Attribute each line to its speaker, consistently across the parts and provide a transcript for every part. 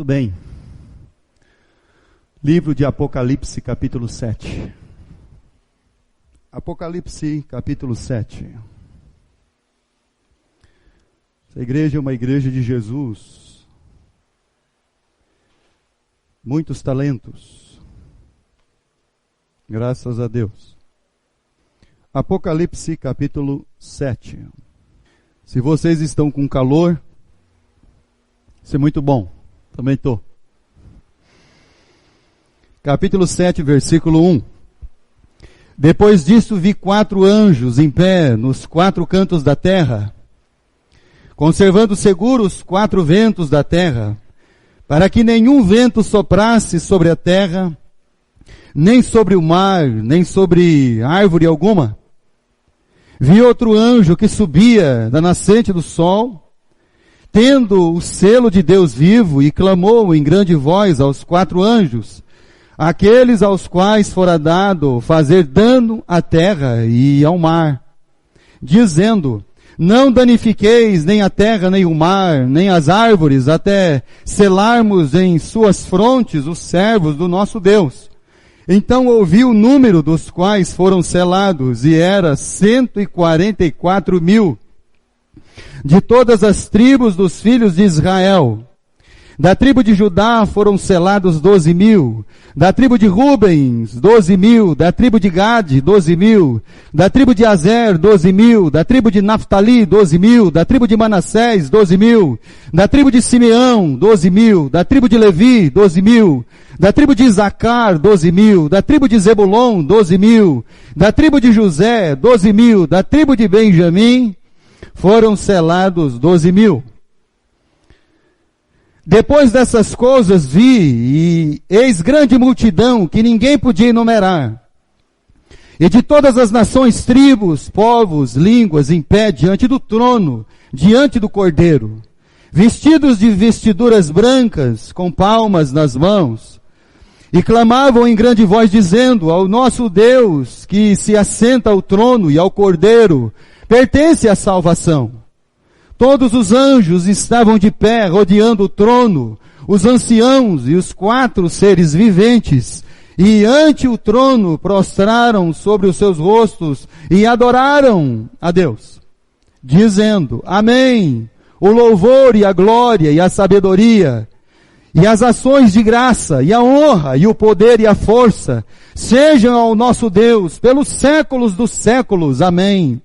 Speaker 1: bem. Livro de Apocalipse, capítulo 7. Apocalipse, capítulo 7. Essa igreja é uma igreja de Jesus. Muitos talentos. Graças a Deus. Apocalipse, capítulo 7. Se vocês estão com calor, isso é muito bom. Também estou. Capítulo 7, versículo 1. Depois disso vi 4 anjos em pé nos 4 cantos da terra, conservando seguros 4 ventos da terra, para que nenhum vento soprasse sobre a terra, nem sobre o mar, nem sobre árvore alguma. Vi outro anjo que subia da nascente do sol, tendo o selo de Deus vivo, e clamou em grande voz aos 4 anjos, aqueles aos quais fora dado fazer dano à terra e ao mar, dizendo: não danifiqueis nem a terra, nem o mar, nem as árvores, até selarmos em suas frontes os servos do nosso Deus. Então ouvi o número dos quais foram selados, e era 144.000, de todas as tribos dos filhos de Israel. Da tribo de Judá foram selados 12.000, da tribo de Rubens 12.000, da tribo de Gade 12.000, da tribo de Azer 12.000, da tribo de Naftali 12.000, da tribo de Manassés 12.000, da tribo de Simeão 12.000, da tribo de Levi 12.000, da tribo de Isacar 12.000, da tribo de Zebulon 12.000, da tribo de José 12.000, da tribo de Benjamim foram selados 12.000. Depois dessas coisas vi, e eis grande multidão que ninguém podia enumerar, e de todas as nações, tribos, povos, línguas, em pé diante do trono, diante do Cordeiro, vestidos de vestiduras brancas, com palmas nas mãos, e clamavam em grande voz, dizendo: ao nosso Deus, que se assenta ao trono e ao Cordeiro, pertence a salvação. Todos os anjos estavam de pé, rodeando o trono, os anciãos e os 4 seres viventes, e ante o trono prostraram sobre os seus rostos e adoraram a Deus, dizendo: amém, o louvor e a glória e a sabedoria, e as ações de graça, e a honra, e o poder e a força, sejam ao nosso Deus pelos séculos dos séculos. Amém.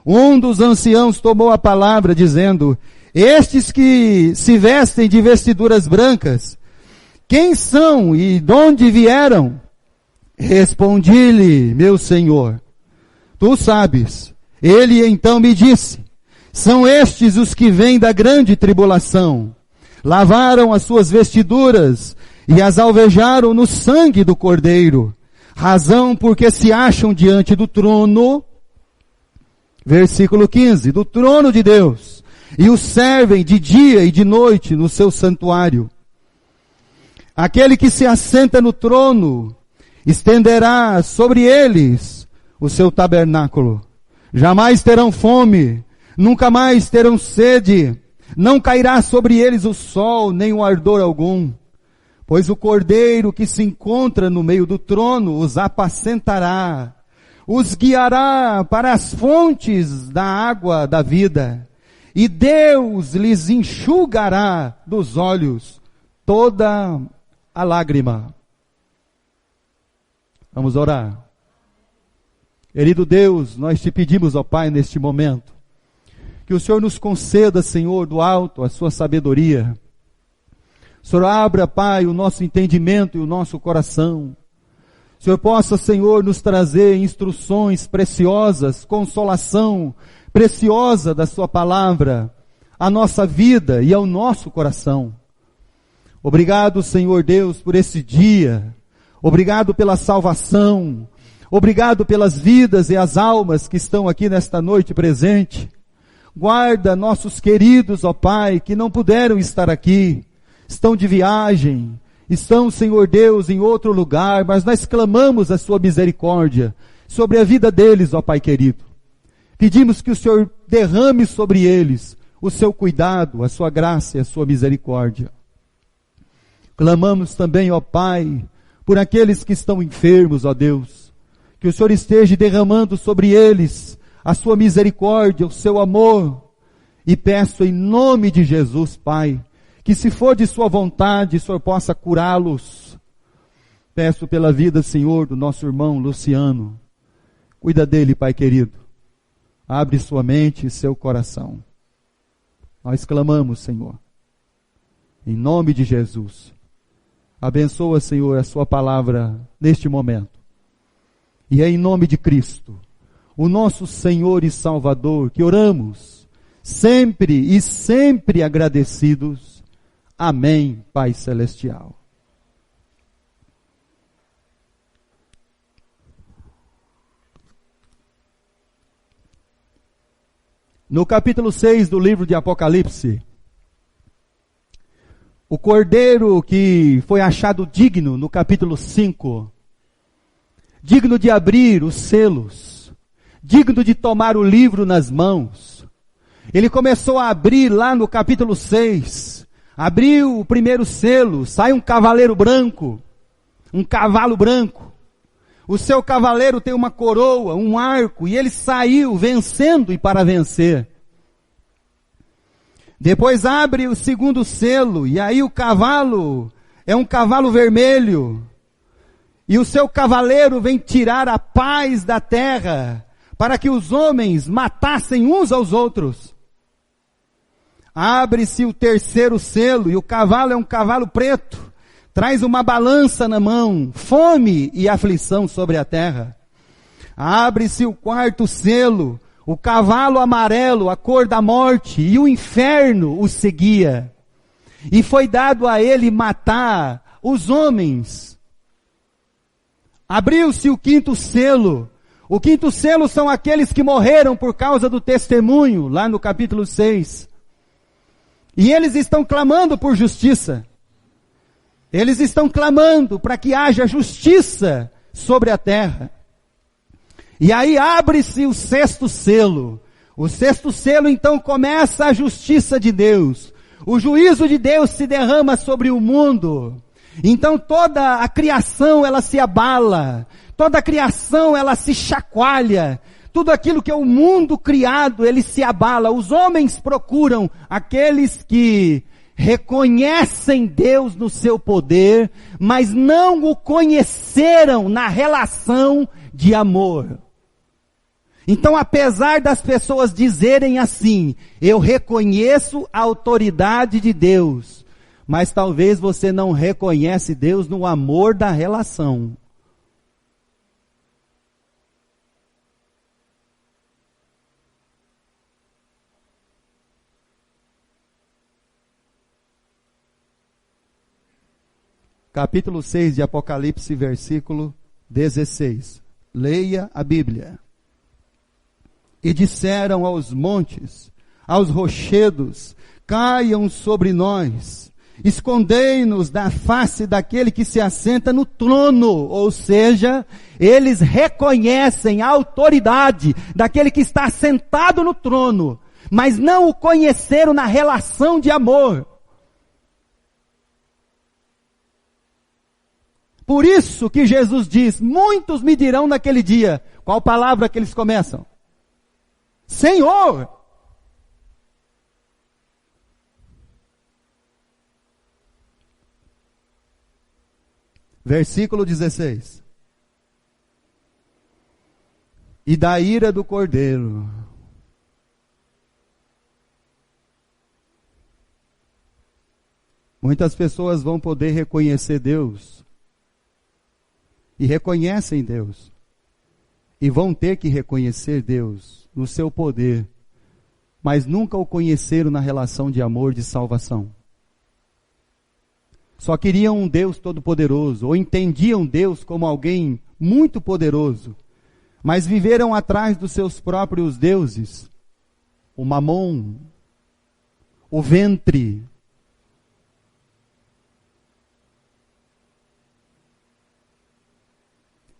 Speaker 1: Um dos anciãos tomou a palavra, dizendo: estes que se vestem de vestiduras brancas, quem são e de onde vieram? Respondi-lhe: meu Senhor, tu sabes. Ele então me disse: são estes os que vêm da grande tribulação. Lavaram as suas vestiduras e as alvejaram no sangue do Cordeiro, razão porque se acham diante do trono, versículo 15, do trono de Deus, e o servem de dia e de noite no seu santuário. Aquele que se assenta no trono estenderá sobre eles o seu tabernáculo. Jamais terão fome, nunca mais terão sede, não cairá sobre eles o sol, nem o ardor algum, pois o Cordeiro que se encontra no meio do trono os apacentará, os guiará para as fontes da água da vida, e Deus lhes enxugará dos olhos toda a lágrima. Vamos orar. Querido Deus, nós te pedimos, ó Pai, neste momento, que o Senhor nos conceda, Senhor, do alto a sua sabedoria. O Senhor abra, Pai, o nosso entendimento e o nosso coração. O Senhor possa, Senhor, nos trazer instruções preciosas, consolação preciosa da sua palavra, à nossa vida e ao nosso coração. Obrigado, Senhor Deus, por esse dia. Obrigado pela salvação. Obrigado pelas vidas e as almas que estão aqui nesta noite presente. Guarda nossos queridos, ó Pai, que não puderam estar aqui, estão de viagem, estão, Senhor Deus, em outro lugar, mas nós clamamos a sua misericórdia sobre a vida deles, ó Pai querido. Pedimos que o Senhor derrame sobre eles o seu cuidado, a sua graça e a sua misericórdia. Clamamos também, ó Pai, por aqueles que estão enfermos, ó Deus, que o Senhor esteja derramando sobre eles a sua misericórdia, o seu amor, e peço em nome de Jesus, Pai, que se for de sua vontade, o Senhor possa curá-los. Peço pela vida, Senhor, do nosso irmão Luciano. Cuida dele, Pai querido. Abre sua mente e seu coração. Nós clamamos, Senhor, em nome de Jesus. Abençoa, Senhor, a sua palavra neste momento. E é em nome de Cristo, o nosso Senhor e Salvador, que oramos, sempre e sempre agradecidos. Amém, Pai Celestial. No capítulo 6 do livro de Apocalipse, o cordeiro que foi achado digno, no capítulo 5, digno de abrir os selos, digno de tomar o livro nas mãos, ele começou a abrir lá no capítulo 6, abriu o primeiro selo, sai um cavaleiro branco, um cavalo branco, o seu cavaleiro tem uma coroa, um arco, e ele saiu vencendo e para vencer. Depois abre o segundo selo, e aí o cavalo é um cavalo vermelho, e o seu cavaleiro vem tirar a paz da terra, para que os homens matassem uns aos outros. Abre-se o terceiro selo, e o cavalo é um cavalo preto, traz uma balança na mão, fome e aflição sobre a terra. Abre-se o quarto selo, o cavalo amarelo, a cor da morte, e o inferno o seguia. E foi dado a ele matar os homens. Abriu-se o quinto selo. O quinto selo são aqueles que morreram por causa do testemunho, lá no capítulo 6. E eles estão clamando por justiça. Eles estão clamando para que haja justiça sobre a terra. E aí abre-se o sexto selo. O sexto selo então começa a justiça de Deus. O juízo de Deus se derrama sobre o mundo. Então toda a criação ela se abala. Toda a criação ela se chacoalha. Tudo aquilo que é o mundo criado, ele se abala. Os homens procuram aqueles que reconhecem Deus no seu poder, mas não o conheceram na relação de amor. Então, apesar das pessoas dizerem assim, eu reconheço a autoridade de Deus, mas talvez você não reconhece Deus no amor da relação. Capítulo 6 de Apocalipse, versículo 16. Leia a Bíblia. E disseram aos montes, aos rochedos, caiam sobre nós, escondei-nos da face daquele que se assenta no trono, ou seja, eles reconhecem a autoridade daquele que está sentado no trono, mas não o conheceram na relação de amor. Por isso que Jesus diz, muitos me dirão naquele dia, qual palavra que eles começam? Senhor! Versículo 16. E da ira do Cordeiro. Muitas pessoas vão poder reconhecer Deus. E reconhecem Deus. E vão ter que reconhecer Deus no seu poder, mas nunca o conheceram na relação de amor, de salvação. Só queriam um Deus todo-poderoso, ou entendiam Deus como alguém muito poderoso, mas viveram atrás dos seus próprios deuses, o mamon, o ventre.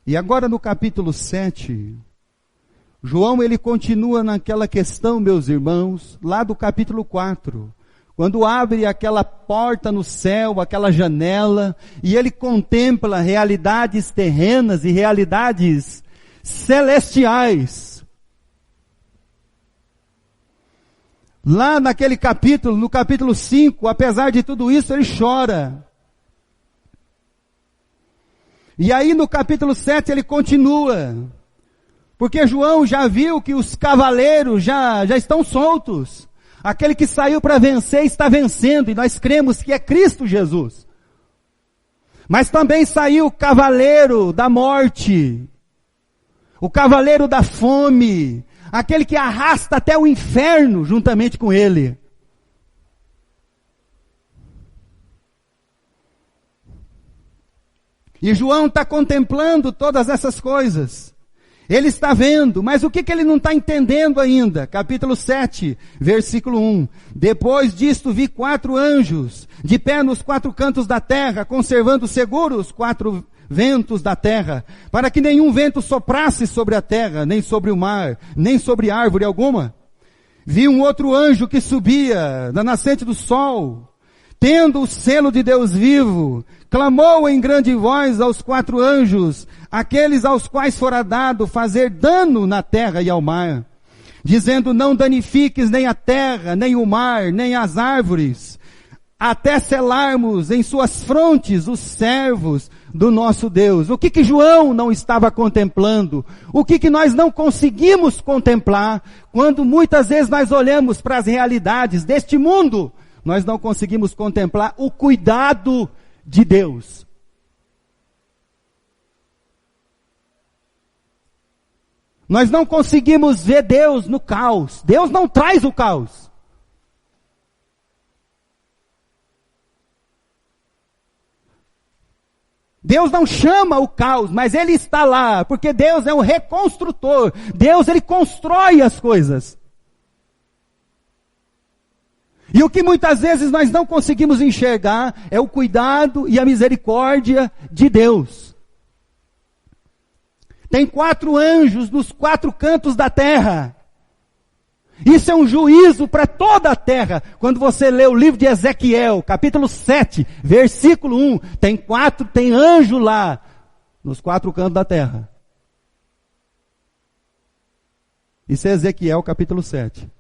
Speaker 1: E agora no capítulo 7, João ele continua naquela questão, meus irmãos, lá do capítulo 4, quando abre aquela porta no céu, aquela janela, e ele contempla realidades terrenas e realidades celestiais. Lá naquele capítulo, no capítulo 5, apesar de tudo isso, ele chora. E aí no capítulo 7 ele continua, porque João já viu que os cavaleiros já estão soltos. Aquele que saiu para vencer está vencendo, e nós cremos que é Cristo Jesus. Mas também saiu o cavaleiro da morte, o cavaleiro da fome, aquele que arrasta até o inferno juntamente com ele. E João está contemplando todas essas coisas. Ele está vendo, mas o que ele não está entendendo ainda? Capítulo 7, versículo 1. Depois disto vi 4 anjos, de pé nos 4 cantos da terra, conservando seguros os 4 ventos da terra, para que nenhum vento soprasse sobre a terra, nem sobre o mar, nem sobre árvore alguma. Vi um outro anjo que subia da nascente do sol, tendo o selo de Deus vivo, clamou em grande voz aos 4 anjos, aqueles aos quais fora dado fazer dano na terra e ao mar, dizendo: não danifiques nem a terra, nem o mar, nem as árvores, até selarmos em suas frontes os servos do nosso Deus. O que João não estava contemplando? O que nós não conseguimos contemplar quando muitas vezes nós olhamos para as realidades deste mundo? Nós não conseguimos contemplar o cuidado de Deus. Nós não conseguimos ver Deus no caos. Deus não traz o caos. Deus não chama o caos, mas Ele está lá, porque Deus é um reconstrutor. Deus, Ele constrói as coisas. E o que muitas vezes nós não conseguimos enxergar é o cuidado e a misericórdia de Deus. Tem 4 anjos nos 4 cantos da terra. Isso é um juízo para toda a terra. Quando você lê o livro de Ezequiel, capítulo 7, versículo 1, tem anjo lá, nos 4 cantos da terra. Isso é Ezequiel, capítulo 7.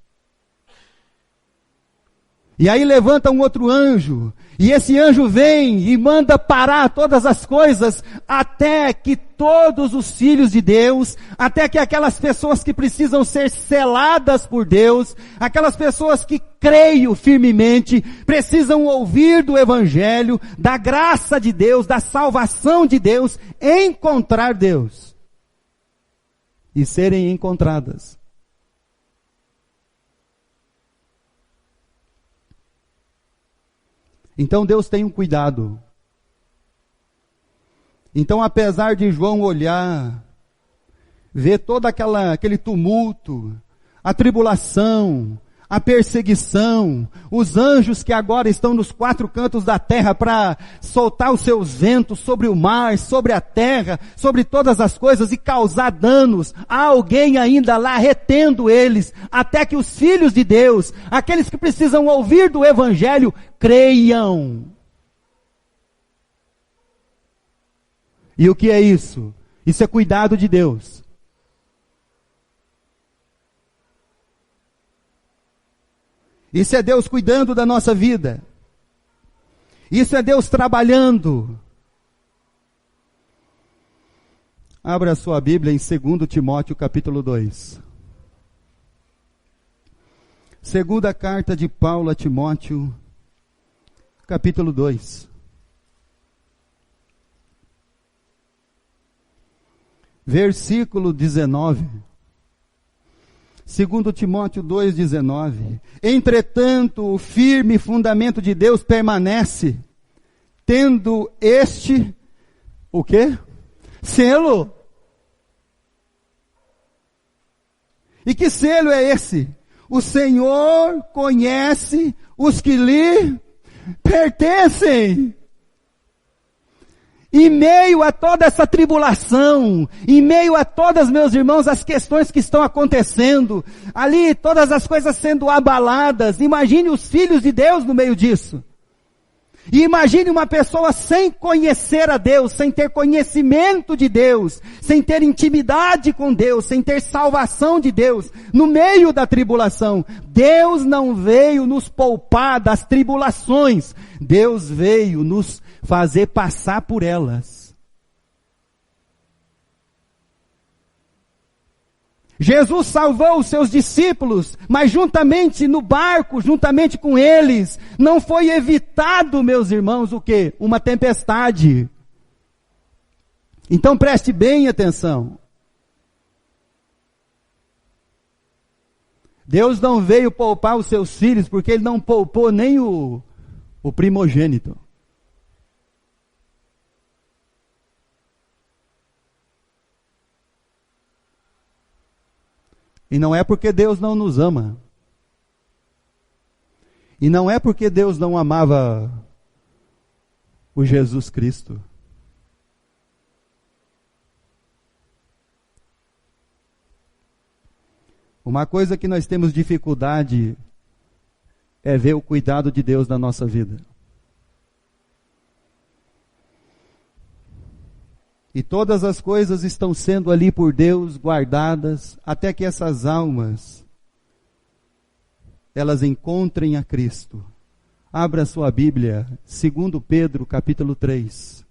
Speaker 1: E aí levanta um outro anjo, e esse anjo vem e manda parar todas as coisas, até que todos os filhos de Deus, até que aquelas pessoas que precisam ser seladas por Deus, aquelas pessoas que creem firmemente, precisam ouvir do Evangelho, da graça de Deus, da salvação de Deus, encontrar Deus e serem encontradas. Então Deus tem um cuidado. Então, apesar de João olhar, ver todo aquele tumulto, a tribulação, a perseguição, os anjos que agora estão nos 4 cantos da terra para soltar os seus ventos sobre o mar, sobre a terra, sobre todas as coisas e causar danos, há alguém ainda lá retendo eles, até que os filhos de Deus, aqueles que precisam ouvir do Evangelho, creiam. E o que é isso? Isso é cuidado de Deus. Isso é Deus cuidando da nossa vida. Isso é Deus trabalhando. Abra a sua Bíblia em 2 Timóteo capítulo 2. Segunda carta de Paulo a Timóteo, capítulo 2. Versículo 19. 2 Timóteo 2,19. Entretanto, o firme fundamento de Deus permanece, tendo este, o quê? Selo. E que selo é esse? O Senhor conhece os que lhe pertencem. Em meio a toda essa tribulação, em meio a todas, meus irmãos, as questões que estão acontecendo, ali todas as coisas sendo abaladas, imagine os filhos de Deus no meio disso. E imagine uma pessoa sem conhecer a Deus, sem ter conhecimento de Deus, sem ter intimidade com Deus, sem ter salvação de Deus, no meio da tribulação. Deus não veio nos poupar das tribulações, Deus veio nos fazer passar por elas. Jesus salvou os seus discípulos, mas juntamente no barco, juntamente com eles, não foi evitado, meus irmãos, o quê? Uma tempestade. Então preste bem atenção. Deus não veio poupar os seus filhos, porque Ele não poupou nem o primogênito. E não é porque Deus não nos ama. E não é porque Deus não amava o Jesus Cristo. Uma coisa que nós temos dificuldade é ver o cuidado de Deus na nossa vida. E todas as coisas estão sendo ali por Deus guardadas, até que essas almas, elas encontrem a Cristo. Abra sua Bíblia, 2 Pedro, capítulo 3.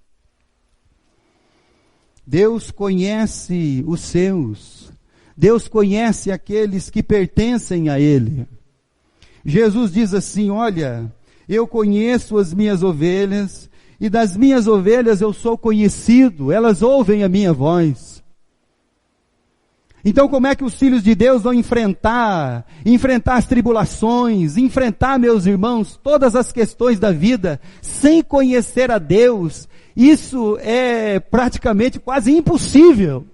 Speaker 1: Deus conhece os seus. Deus conhece aqueles que pertencem a Ele. Jesus diz assim, olha, eu conheço as minhas ovelhas, e das minhas ovelhas eu sou conhecido, elas ouvem a minha voz. Então como é que os filhos de Deus vão enfrentar as tribulações, enfrentar, meus irmãos, todas as questões da vida, sem conhecer a Deus? Isso é praticamente quase impossível.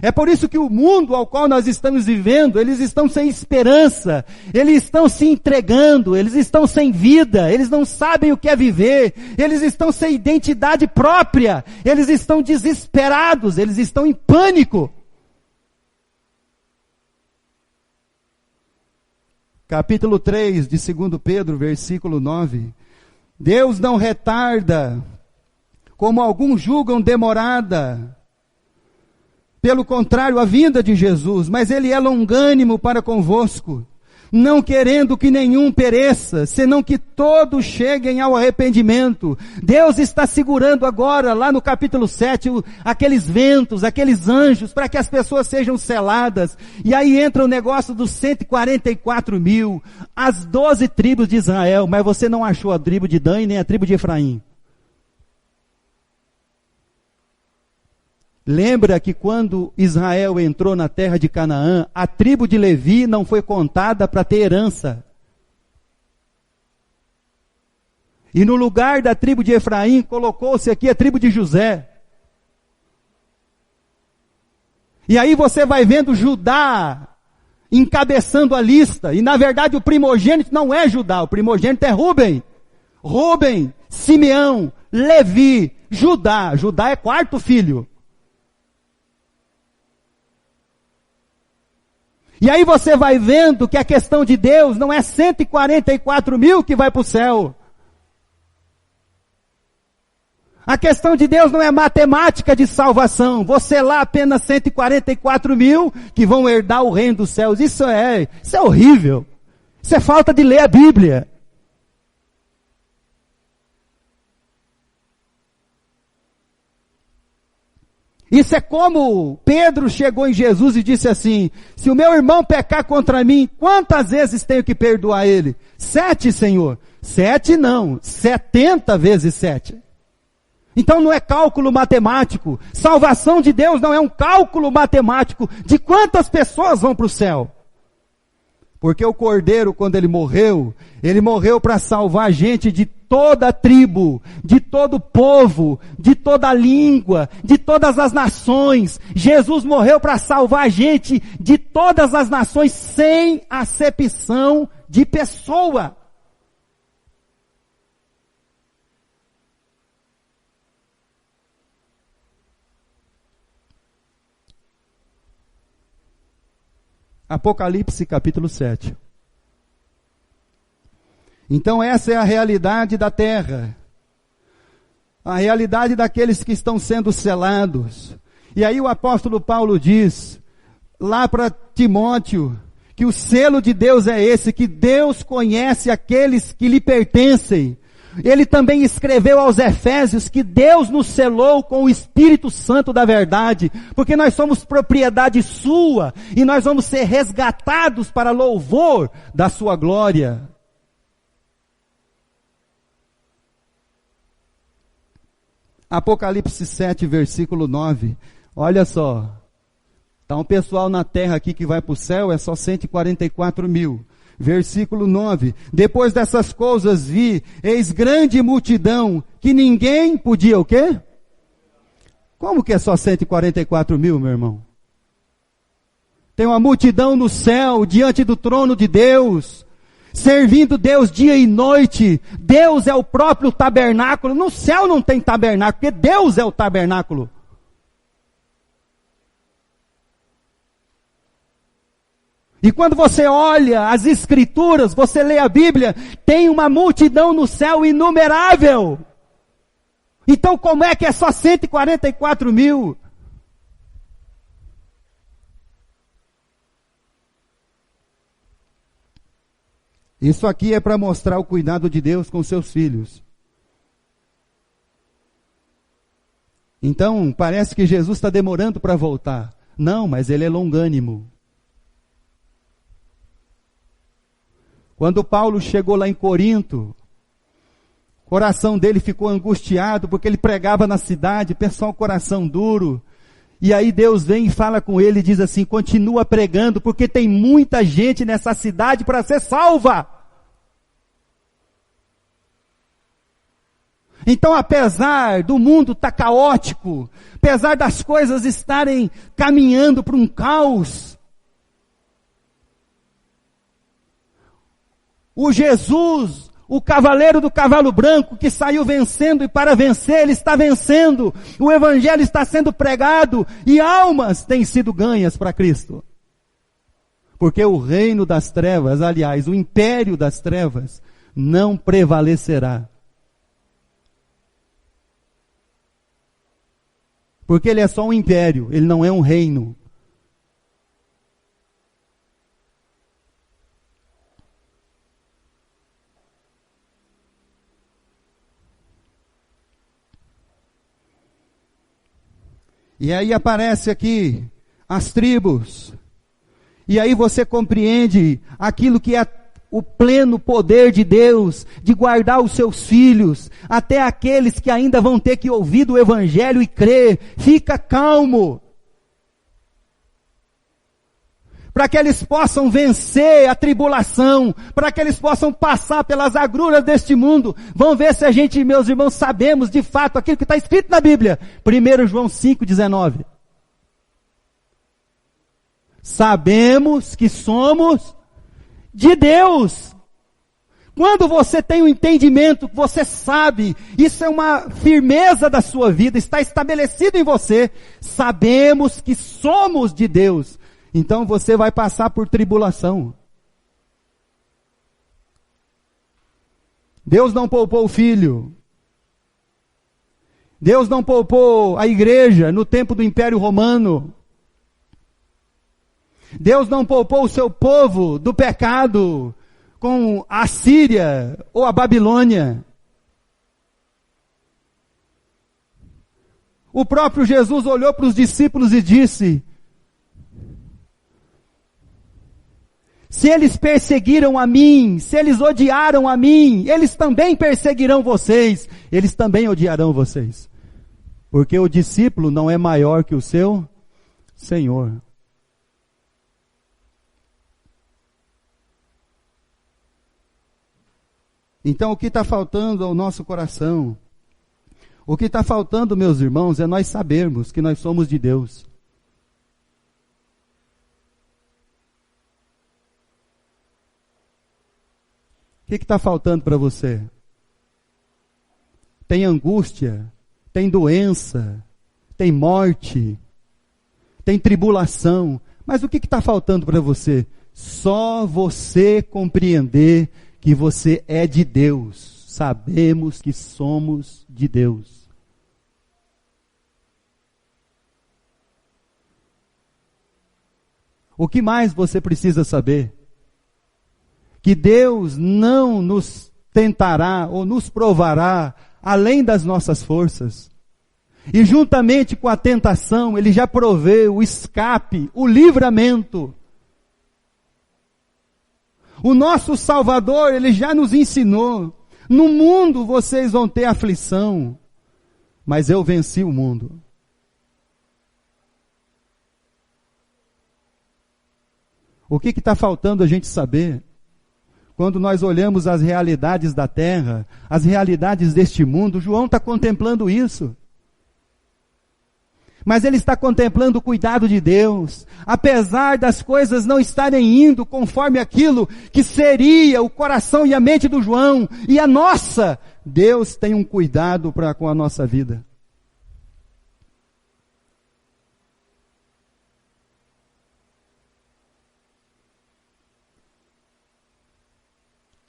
Speaker 1: É por isso que o mundo ao qual nós estamos vivendo, eles estão sem esperança, eles estão se entregando, eles estão sem vida, eles não sabem o que é viver, eles estão sem identidade própria, eles estão desesperados, eles estão em pânico. Capítulo 3 de 2 Pedro, versículo 9. Deus não retarda, como alguns julgam demorada, pelo contrário, a vinda de Jesus, mas Ele é longânimo para convosco, não querendo que nenhum pereça, senão que todos cheguem ao arrependimento. Deus está segurando agora, lá no capítulo 7, aqueles ventos, aqueles anjos, para que as pessoas sejam seladas. E aí entra o negócio dos 144 mil, as 12 tribos de Israel, mas você não achou a tribo de Dan e nem a tribo de Efraim. Lembra que quando Israel entrou na terra de Canaã, a tribo de Levi não foi contada para ter herança. E no lugar da tribo de Efraim, colocou-se aqui a tribo de José. E aí você vai vendo Judá encabeçando a lista. E na verdade o primogênito não é Judá, o primogênito é Rúben. Rúben, Simeão, Levi, Judá. Judá é quarto filho. E aí você vai vendo que a questão de Deus não é 144 mil que vai para o céu. A questão de Deus não é matemática de salvação. Você lá apenas 144 mil que vão herdar o reino dos céus. Isso é horrível. Isso é falta de ler a Bíblia. Isso é como Pedro chegou em Jesus e disse assim, se o meu irmão pecar contra mim, quantas vezes tenho que perdoar ele? 7, Senhor. 7 não, 70 vezes 7. Então não é cálculo matemático. Salvação de Deus não é um cálculo matemático de quantas pessoas vão para o céu. Porque o Cordeiro, quando ele morreu para salvar a gente de toda a tribo, de todo povo, de toda a língua, de todas as nações. Jesus morreu para salvar a gente de todas as nações, sem acepção de pessoa. Apocalipse capítulo 7. Então essa é a realidade da terra. A realidade daqueles que estão sendo selados. E aí o apóstolo Paulo diz, lá para Timóteo, que o selo de Deus é esse, que Deus conhece aqueles que lhe pertencem. Ele também escreveu aos Efésios que Deus nos selou com o Espírito Santo da verdade, porque nós somos propriedade sua, e nós vamos ser resgatados para louvor da sua glória. Apocalipse 7, versículo 9. Olha só. Está um pessoal na terra aqui que vai para o céu, é só 144 mil. Versículo 9. Depois dessas coisas vi, eis grande multidão, que ninguém podia o quê? Como que é só 144 mil, meu irmão? Tem uma multidão no céu, diante do trono de Deus, servindo Deus dia e noite. Deus é o próprio tabernáculo. No céu não tem tabernáculo, porque Deus é o tabernáculo. E quando você olha as escrituras, você lê a Bíblia, tem uma multidão no céu inumerável. Então como é que é só 144 mil? Isso aqui é para mostrar o cuidado de Deus com seus filhos. Então, parece que Jesus está demorando para voltar. Não, mas ele é longânimo. Quando Paulo chegou lá em Corinto, o coração dele ficou angustiado, porque ele pregava na cidade, pessoal, coração duro. E aí Deus vem e fala com ele e diz assim, continua pregando, porque tem muita gente nessa cidade para ser salva. Então, apesar do mundo estar caótico, apesar das coisas estarem caminhando para um caos, o Jesus, o cavaleiro do cavalo branco, que saiu vencendo, e para vencer, ele está vencendo. O evangelho está sendo pregado, e almas têm sido ganhas para Cristo. Porque o reino das trevas, aliás, o império das trevas, não prevalecerá. Porque ele é só um império, ele não é um reino. E aí aparece aqui as tribos. E aí você compreende aquilo que é o pleno poder de Deus, de guardar os seus filhos, até aqueles que ainda vão ter que ouvir do Evangelho e crer. Fica calmo. Para que eles possam vencer a tribulação, para que eles possam passar pelas agruras deste mundo. Vamos ver se a gente, meus irmãos, sabemos de fato aquilo que está escrito na Bíblia. 1 João 5,19. Sabemos que somos de Deus. Quando você tem um entendimento, você sabe, isso é uma firmeza da sua vida, está estabelecido em você. Sabemos que somos de Deus. Então você vai passar por tribulação. Deus não poupou o filho. Deus não poupou a igreja no tempo do Império Romano. Deus não poupou o seu povo do pecado com a Síria ou a Babilônia. O próprio Jesus olhou para os discípulos e disse: se eles perseguiram a mim, se eles odiaram a mim, eles também perseguirão vocês, eles também odiarão vocês. Porque o discípulo não é maior que o seu Senhor. Então o que está faltando ao nosso coração? O que está faltando, meus irmãos, é nós sabermos que nós somos de Deus. O que está faltando para você? Tem angústia, tem doença, tem morte, tem tribulação, Mas o que está faltando para você? Só você compreender que você é de Deus. Sabemos que somos de Deus. O que mais você precisa saber? Que Deus não nos tentará ou nos provará além das nossas forças. E juntamente com a tentação, Ele já proveu o escape, o livramento. O nosso Salvador, Ele já nos ensinou. No mundo vocês vão ter aflição, mas eu venci o mundo. O que está faltando a gente saber? Quando nós olhamos as realidades da terra, as realidades deste mundo, João está contemplando isso. Mas ele está contemplando o cuidado de Deus, apesar das coisas não estarem indo conforme aquilo que seria o coração e a mente do João, e a nossa, Deus tem um cuidado com a nossa vida.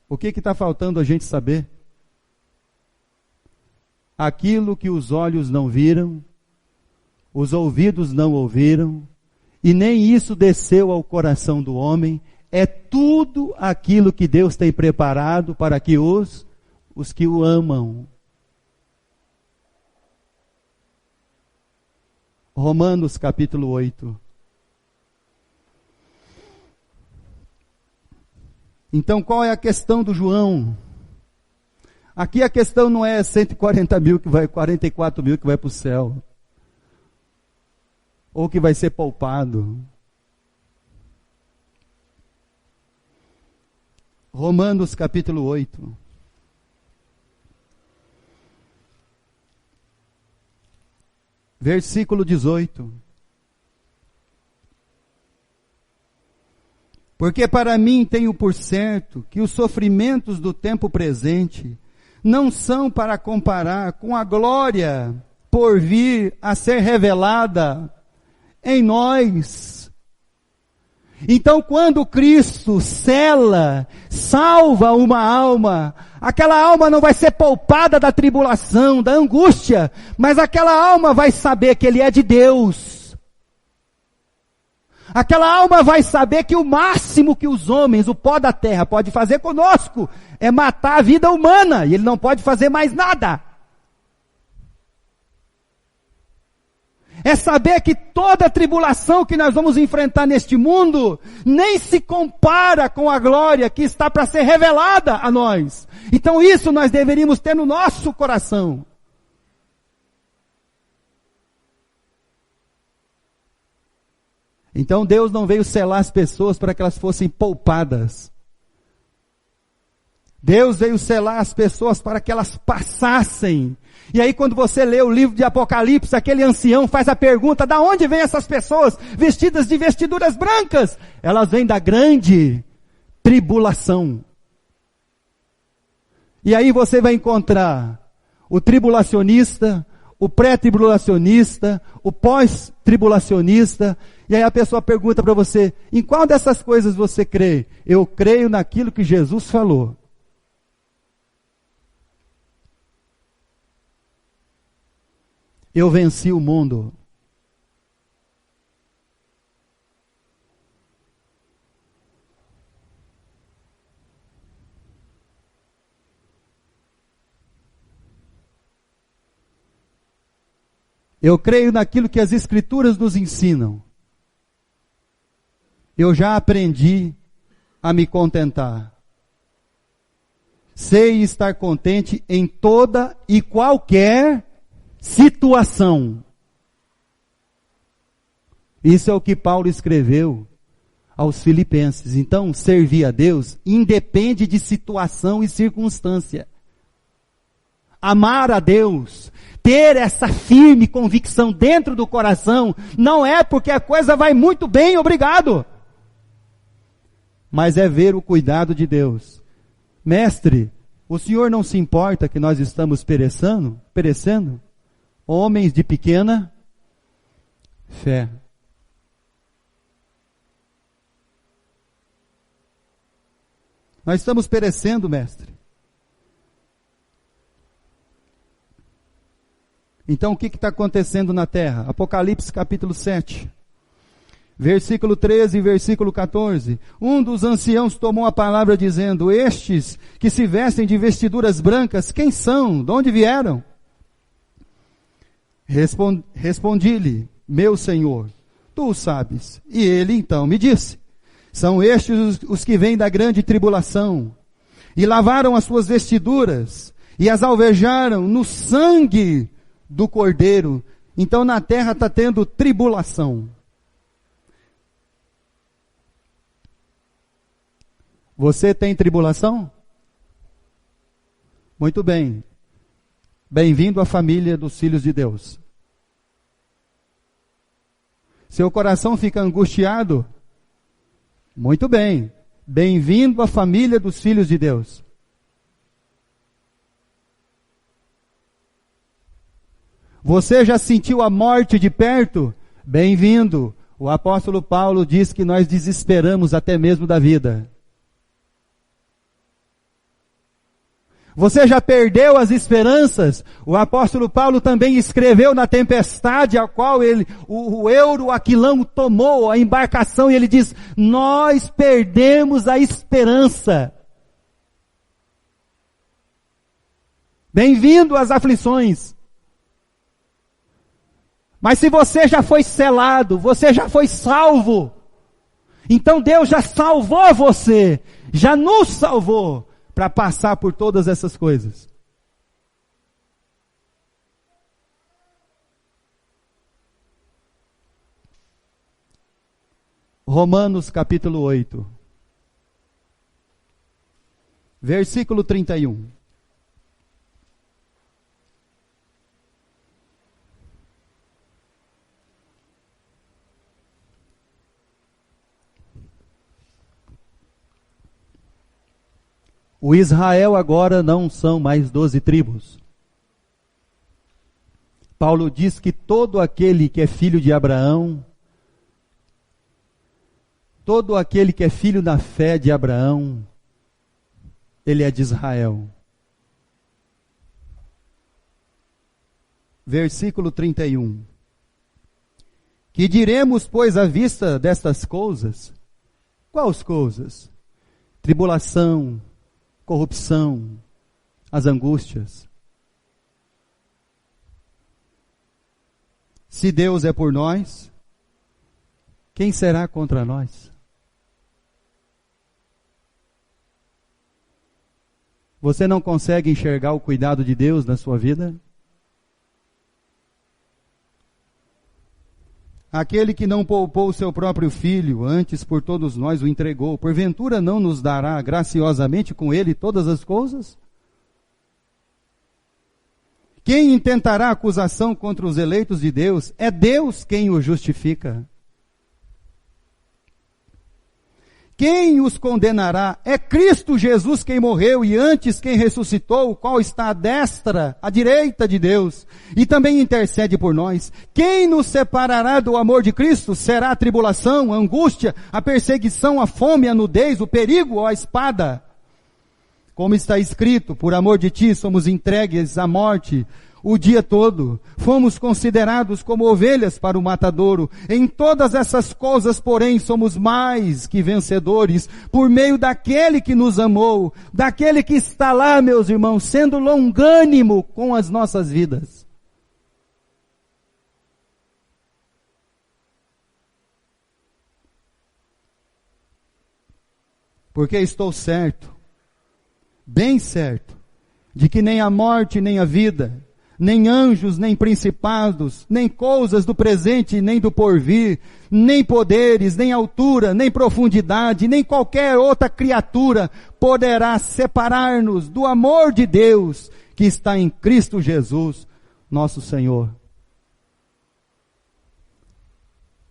Speaker 1: O que está faltando a gente saber? Aquilo que os olhos não viram, os ouvidos não ouviram, e nem isso desceu ao coração do homem, é tudo aquilo que Deus tem preparado para que os que o amam. Romanos capítulo 8. Então qual é a questão do João? Aqui a questão não é 140 mil 44 mil que vai para o céu. Ou que vai ser poupado. Romanos capítulo 8. Versículo 18. Porque para mim tenho por certo que os sofrimentos do tempo presente não são para comparar com a glória por vir a ser revelada em nós. Então quando Cristo salva uma alma, aquela alma não vai ser poupada da tribulação, da angústia, mas aquela alma vai saber que Ele é de Deus. Aquela alma vai saber que o máximo que os homens, o pó da terra, pode fazer conosco é matar a vida humana, e ele não pode fazer mais nada. É saber que toda a tribulação que nós vamos enfrentar neste mundo nem se compara com a glória que está para ser revelada a nós. Então isso nós deveríamos ter no nosso coração. Então Deus não veio selar as pessoas para que elas fossem poupadas. Deus veio selar as pessoas para que elas passassem. E aí quando você lê o livro de Apocalipse, aquele ancião faz a pergunta: da onde vêm essas pessoas vestidas de vestiduras brancas? Elas vêm da grande tribulação. E aí você vai encontrar o tribulacionista, o pré-tribulacionista, o pós-tribulacionista. E aí a pessoa pergunta para você: em qual dessas coisas você crê? Eu creio naquilo que Jesus falou. Eu venci o mundo. Eu creio naquilo que as Escrituras nos ensinam. Eu já aprendi a me contentar. Sei estar contente em toda e qualquer situação. Isso é o que Paulo escreveu aos Filipenses. Então, servir a Deus independe de situação e circunstância. Amar a Deus, ter essa firme convicção dentro do coração, não é porque a coisa vai muito bem, obrigado. Mas é ver o cuidado de Deus. Mestre, o Senhor não se importa que nós estamos perecendo? Homens de pequena fé. Nós estamos perecendo, mestre. Então o que está acontecendo na terra? Apocalipse capítulo 7. Versículo 13 e versículo 14. Um dos anciãos tomou a palavra dizendo: estes que se vestem de vestiduras brancas, quem são? De onde vieram? Respondi-lhe: meu Senhor, tu o sabes. E ele então me disse: são estes os que vêm da grande tribulação, e lavaram as suas vestiduras, e as alvejaram no sangue do Cordeiro. Então na terra está tendo tribulação. Você tem tribulação? Muito bem. Bem-vindo à família dos filhos de Deus. Seu coração fica angustiado? Muito bem. Bem-vindo à família dos filhos de Deus. Você já sentiu a morte de perto? Bem-vindo. O apóstolo Paulo diz que nós desesperamos até mesmo da vida. Você já perdeu as esperanças? O apóstolo Paulo também escreveu na tempestade a qual o Euroaquilão tomou a embarcação, e ele diz: nós perdemos a esperança. Bem-vindo às aflições. Mas se você já foi selado, você já foi salvo, então Deus já salvou você, já nos salvou, para passar por todas essas coisas. Romanos capítulo 8, versículo 31. O Israel agora não são mais 12 tribos. Paulo diz que todo aquele que é filho de Abraão, todo aquele que é filho da fé de Abraão, ele é de Israel. Versículo 31. Que diremos, pois, à vista destas coisas? Quais coisas? Tribulação, corrupção, as angústias. Se Deus é por nós, quem será contra nós? Você não consegue enxergar o cuidado de Deus na sua vida? Aquele que não poupou o seu próprio filho, antes por todos nós o entregou, porventura não nos dará graciosamente com ele todas as coisas? Quem intentará acusação contra os eleitos de Deus? É Deus quem os justifica. Quem os condenará? É Cristo Jesus quem morreu e antes quem ressuscitou, o qual está à destra, à direita de Deus, e também intercede por nós. Quem nos separará do amor de Cristo? Será a tribulação, a angústia, a perseguição, a fome, a nudez, o perigo ou a espada? Como está escrito, por amor de ti somos entregues à morte o dia todo. Fomos considerados como ovelhas para o matadouro. Em todas essas coisas, porém, somos mais que vencedores, por meio daquele que nos amou, daquele que está lá, meus irmãos, sendo longânimo com as nossas vidas. Porque estou certo, bem certo, de que nem a morte, nem a vida, nem anjos, nem principados, nem coisas do presente, nem do porvir, nem poderes, nem altura, nem profundidade, nem qualquer outra criatura poderá separar-nos do amor de Deus que está em Cristo Jesus, nosso Senhor.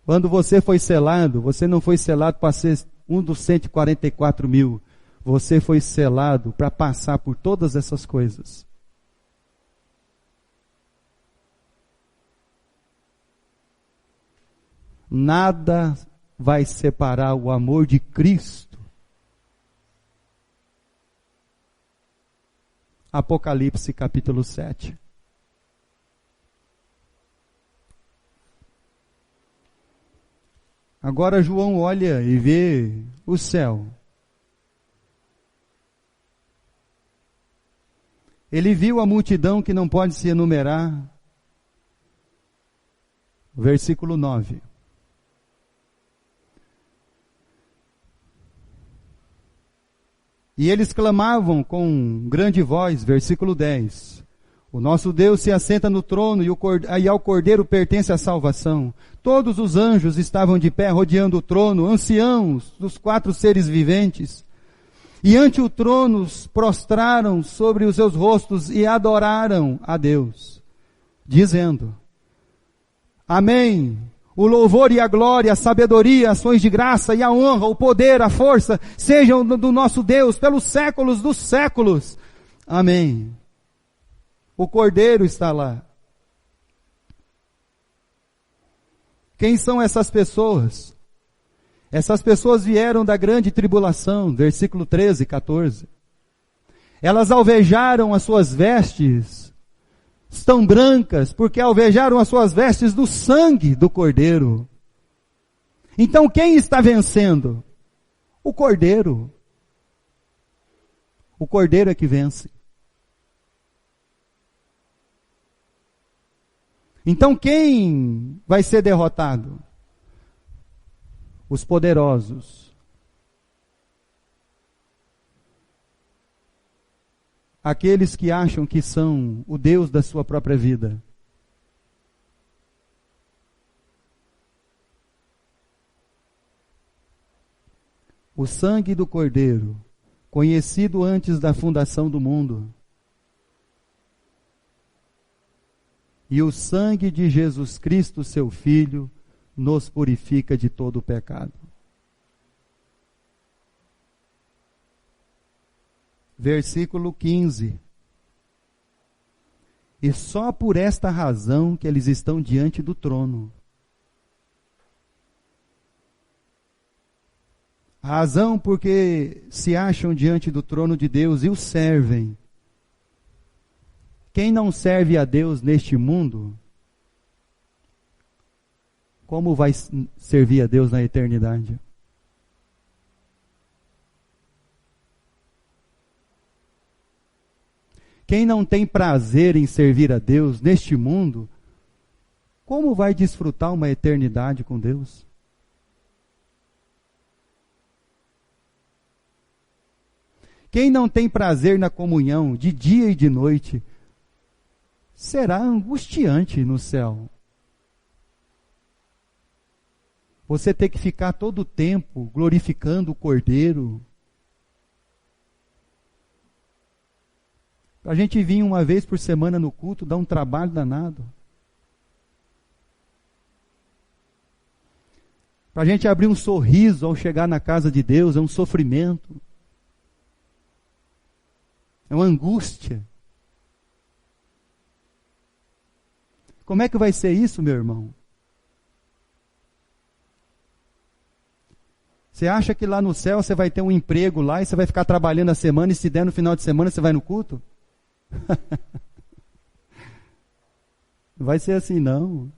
Speaker 1: Quando você foi selado, você não foi selado para ser um dos 144 mil. Você foi selado para passar por todas essas coisas. Nada vai separar o amor de Cristo Apocalipse capítulo 7. Agora João olha e vê o céu. Ele viu a multidão que não pode se enumerar. Versículo 9. E eles clamavam com grande voz, versículo 10. O nosso Deus se assenta no trono e ao Cordeiro pertence a salvação. Todos os anjos estavam de pé rodeando o trono, anciãos dos 4 seres viventes. E ante o trono prostraram sobre os seus rostos e adoraram a Deus, dizendo: Amém. O louvor e a glória, a sabedoria, ações de graça e a honra, o poder, a força, sejam do nosso Deus pelos séculos dos séculos. Amém. O Cordeiro está lá. Quem são essas pessoas? Essas pessoas vieram da grande tribulação, versículo 13 e 14. Elas alvejaram as suas vestes, estão brancas, porque alvejaram as suas vestes do sangue do Cordeiro. Então quem está vencendo? O Cordeiro. O Cordeiro é que vence. Então quem vai ser derrotado? Os poderosos. Aqueles que acham que são o Deus da sua própria vida. O sangue do Cordeiro, conhecido antes da fundação do mundo, e o sangue de Jesus Cristo, seu Filho, nos purifica de todo o pecado. Versículo 15. E só por esta razão que eles estão diante do trono. A razão porque se acham diante do trono de Deus e o servem. Quem não serve a Deus neste mundo, como vai servir a Deus na eternidade? Quem não tem prazer em servir a Deus neste mundo, como vai desfrutar uma eternidade com Deus? Quem não tem prazer na comunhão de dia e de noite, será angustiante no céu. Você ter que ficar todo o tempo glorificando o Cordeiro. A gente vir uma vez por semana no culto, dá um trabalho danado. Para a gente abrir um sorriso ao chegar na casa de Deus, é um sofrimento. É uma angústia. Como é que vai ser isso, meu irmão? Você acha que lá no céu você vai ter um emprego lá e você vai ficar trabalhando a semana e se der no final de semana você vai no culto? Não vai ser assim não.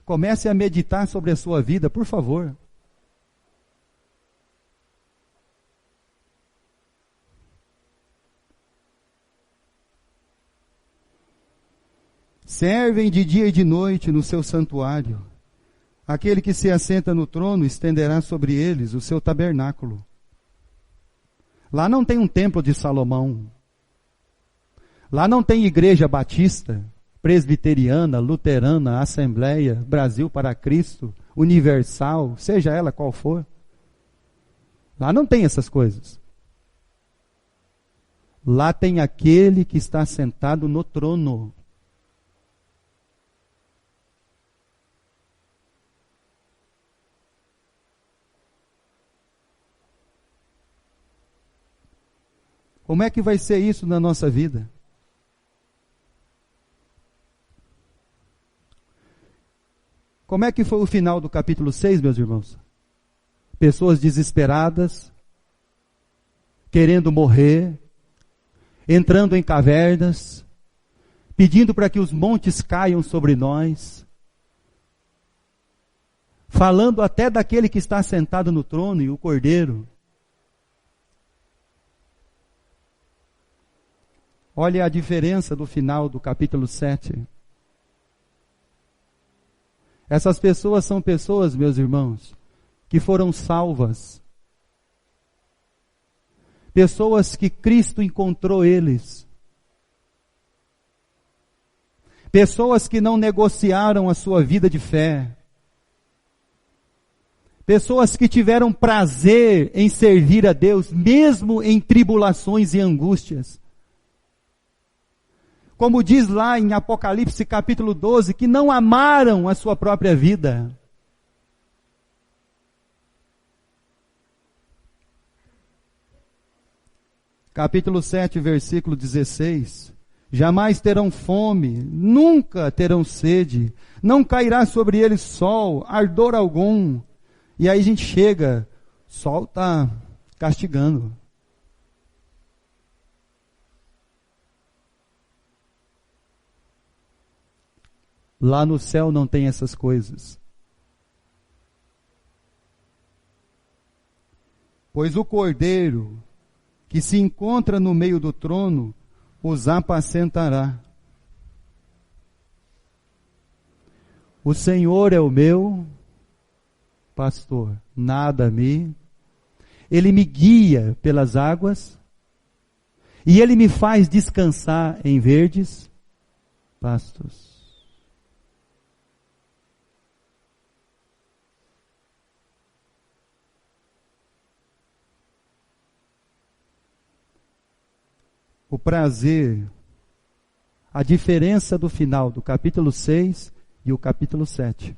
Speaker 1: Comece a meditar sobre a sua vida, por favor. Servem de dia e de noite no seu santuário. Aquele que se assenta no trono estenderá sobre eles o seu tabernáculo. Lá não tem um templo de Salomão. Lá não tem igreja batista, presbiteriana, luterana, assembleia, Brasil para Cristo, universal, seja ela qual for. Lá não tem essas coisas. Lá tem aquele que está sentado no trono. Como é que vai ser isso na nossa vida? Como é que foi o final do capítulo 6, meus irmãos? pessoas desesperadas, querendo morrer, entrando em cavernas, pedindo para que os montes caiam sobre nós, falando até daquele que está sentado no trono e o Cordeiro. Olha a diferença do final do capítulo 7. Essas pessoas são pessoas, meus irmãos, que foram salvas. Pessoas que Cristo encontrou eles. Pessoas que não negociaram a sua vida de fé. Pessoas que tiveram prazer em servir a Deus, mesmo em tribulações e angústias. Como diz lá em Apocalipse capítulo 12, que não amaram a sua própria vida. Capítulo 7, versículo 16. Jamais terão fome, nunca terão sede, não cairá sobre eles sol, ardor algum. E aí a gente chega, o sol está castigando. Lá no céu não tem essas coisas. Pois o Cordeiro, que se encontra no meio do trono, os apacentará. O Senhor é o meu pastor, nada me. Ele me guia pelas águas, e Ele me faz descansar em verdes pastos. O prazer, a diferença do final do capítulo 6 e o capítulo 7.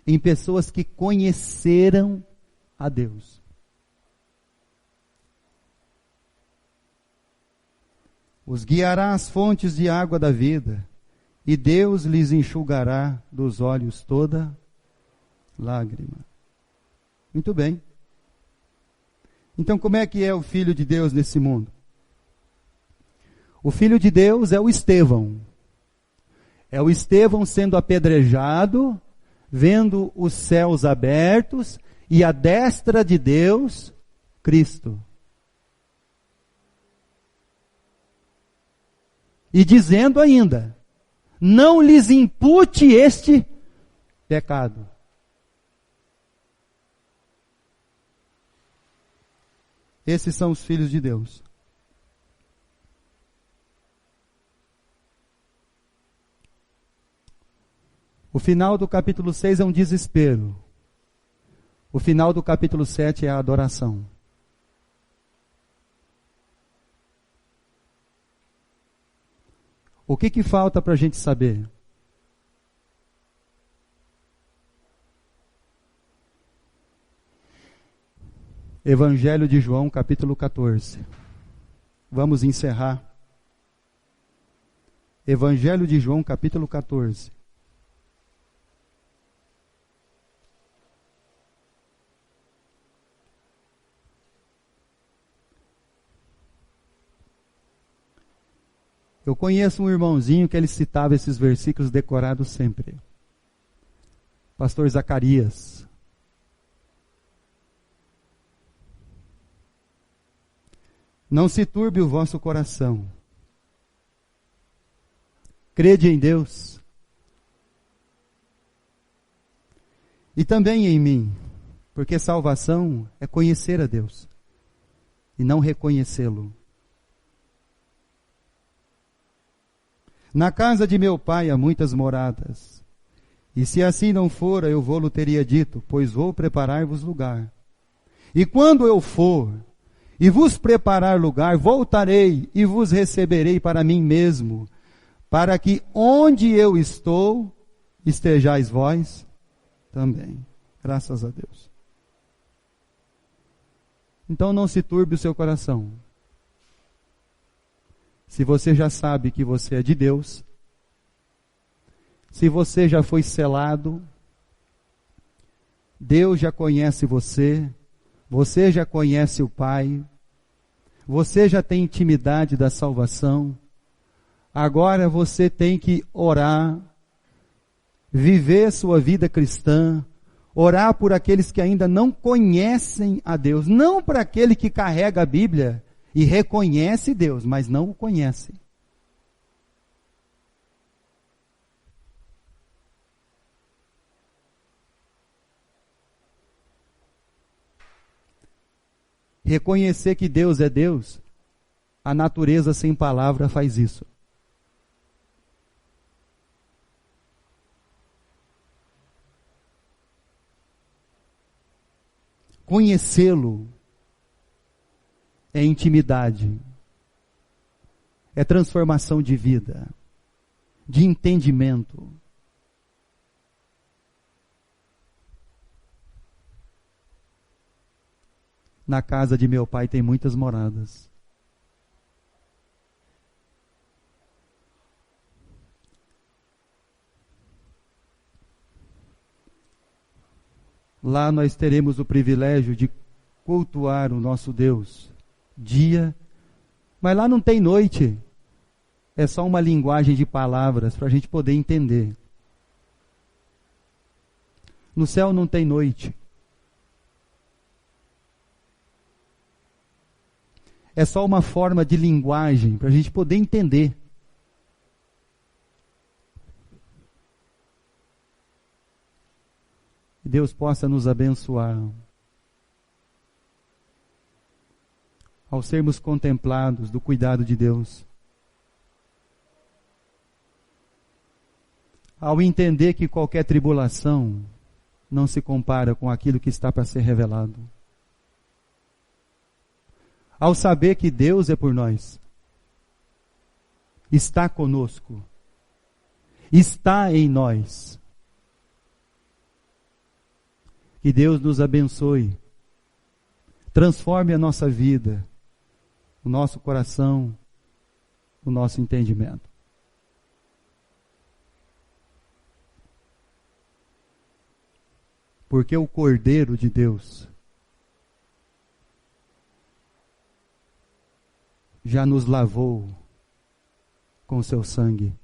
Speaker 1: Em pessoas que conheceram a Deus. Os guiará às fontes de água da vida, e Deus lhes enxugará dos olhos toda lágrima. Muito bem. Então como é que é o Filho de Deus nesse mundo? O Filho de Deus é o Estevão. É o Estevão sendo apedrejado, vendo os céus abertos e à destra de Deus, Cristo. E dizendo ainda, não lhes impute este pecado. Esses são os filhos de Deus. O final do capítulo 6 é um desespero. O final do capítulo 7 é a adoração. O que falta para a gente saber? Evangelho de João, capítulo 14. Vamos encerrar. Evangelho de João, capítulo 14. Eu conheço um irmãozinho que ele citava esses versículos decorados sempre. Pastor Zacarias. Não se turbe o vosso coração. Crede em Deus. E também em mim, porque salvação é conhecer a Deus e não reconhecê-lo. Na casa de meu pai há muitas moradas, e se assim não fora, eu vou-lo teria dito, pois vou preparar-vos lugar. E quando eu for, e vos preparar lugar, voltarei e vos receberei para mim mesmo, para que onde eu estou, estejais vós também. Graças a Deus. Então não se turbe o seu coração. Se você já sabe que você é de Deus, se você já foi selado, Deus já conhece você, você já conhece o Pai, você já tem intimidade da salvação. Agora você tem que orar, viver sua vida cristã, orar por aqueles que ainda não conhecem a Deus, não para aquele que carrega a Bíblia e reconhece Deus, mas não o conhece. Reconhecer que Deus é Deus, a natureza sem palavra faz isso. Conhecê-lo é intimidade, é transformação de vida, de entendimento. Na casa de meu pai tem muitas moradas. Lá nós teremos o privilégio de cultuar o nosso Deus, dia, mas lá não tem noite, é só uma linguagem de palavras para a gente poder entender. No céu não tem noite, é só uma forma de linguagem para a gente poder entender. Que Deus possa nos abençoar ao sermos contemplados do cuidado de Deus, ao entender que qualquer tribulação não se compara com aquilo que está para ser revelado, ao saber que Deus é por nós, está conosco, está em nós. Que Deus nos abençoe, transforme a nossa vida, o nosso coração, o nosso entendimento. Porque o Cordeiro de Deus já nos lavou com seu sangue.